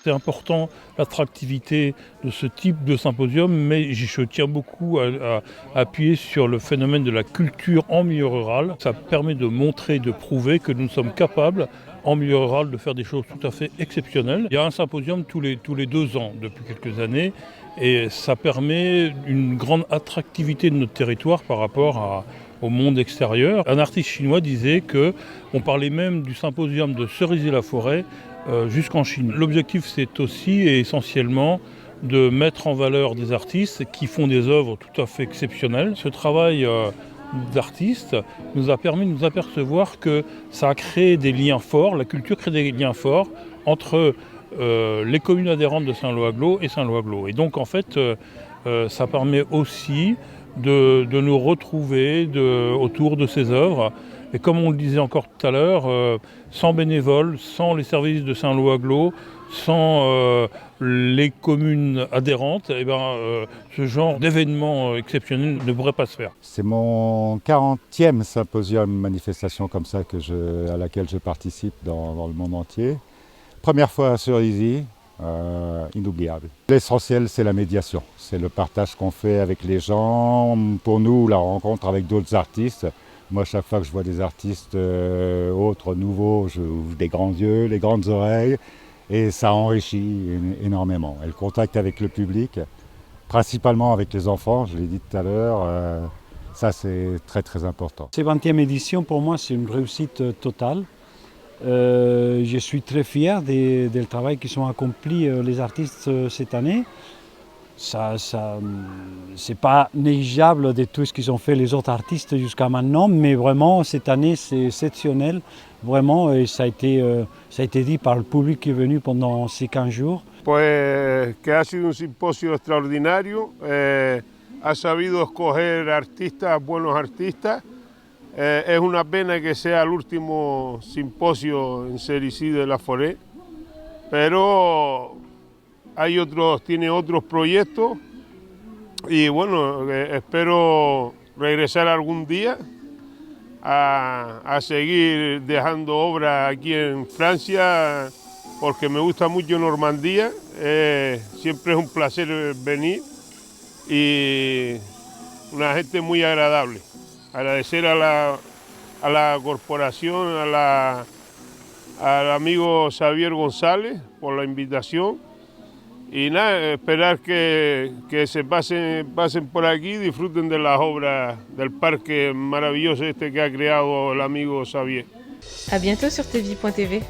C'est important l'attractivité de ce type de symposium, mais je tiens beaucoup à appuyer sur le phénomène de la culture en milieu rural. Ça permet de montrer, de prouver que nous sommes capables en milieu rural de faire des choses tout à fait exceptionnelles. Il y a un symposium tous les 2 ans depuis quelques années et ça permet une grande attractivité de notre territoire par rapport au monde extérieur. Un artiste chinois disait qu'on parlait même du symposium de Cerisy-la-Forêt jusqu'en Chine. L'objectif, c'est aussi et essentiellement de mettre en valeur des artistes qui font des œuvres tout à fait exceptionnelles. Ce travail d'artistes nous a permis de nous apercevoir que ça a créé des liens forts, la culture crée des liens forts entre les communes adhérentes de Saint-Lô-Aglo et Saint-Lô-Aglo. Et donc en fait, ça permet aussi de nous retrouver autour de ces œuvres. Et comme on le disait encore tout à l'heure, sans bénévoles, sans les services de Saint-Lô-Aglo, sans les communes adhérentes, ce genre d'événement exceptionnel ne pourrait pas se faire. C'est mon 40e symposium manifestation comme ça à laquelle je participe dans le monde entier. Première fois à Cerisy, inoubliable. L'essentiel, c'est la médiation, c'est le partage qu'on fait avec les gens. Pour nous, la rencontre avec d'autres artistes. Moi, chaque fois que je vois des artistes autres, nouveaux, j'ouvre des grands yeux, les grandes oreilles, et ça enrichit énormément. Et le contact avec le public, principalement avec les enfants, je l'ai dit tout à l'heure, ça c'est très très important. Cette 20e édition, pour moi, c'est une réussite totale. Je suis très fier du travail qui sont accomplis les artistes cette année. C'est pas négligeable de tout ce qu'ils ont fait les autres artistes jusqu'à maintenant, mais vraiment cette année c'est exceptionnel, vraiment, et ça a été dit par le public qui est venu pendant ces 15 jours. Pues que ha sido un simposio extraordinario, ha sabido escoger artistas, buenos artistas. Es una pena que sea el último simposio en Cerisy de la Forêt, pero tiene otros proyectos y bueno, espero regresar algún día a seguir dejando obras aquí en Francia porque me gusta mucho Normandía, siempre es un placer venir y una gente muy agradable. Agradecer a la corporación, al amigo Xavier González por la invitación y nada, esperar que se pasen por aquí, disfruten de las obras del parque maravilloso que ha creado el amigo Xavier. À bientôt sur tvie.tv.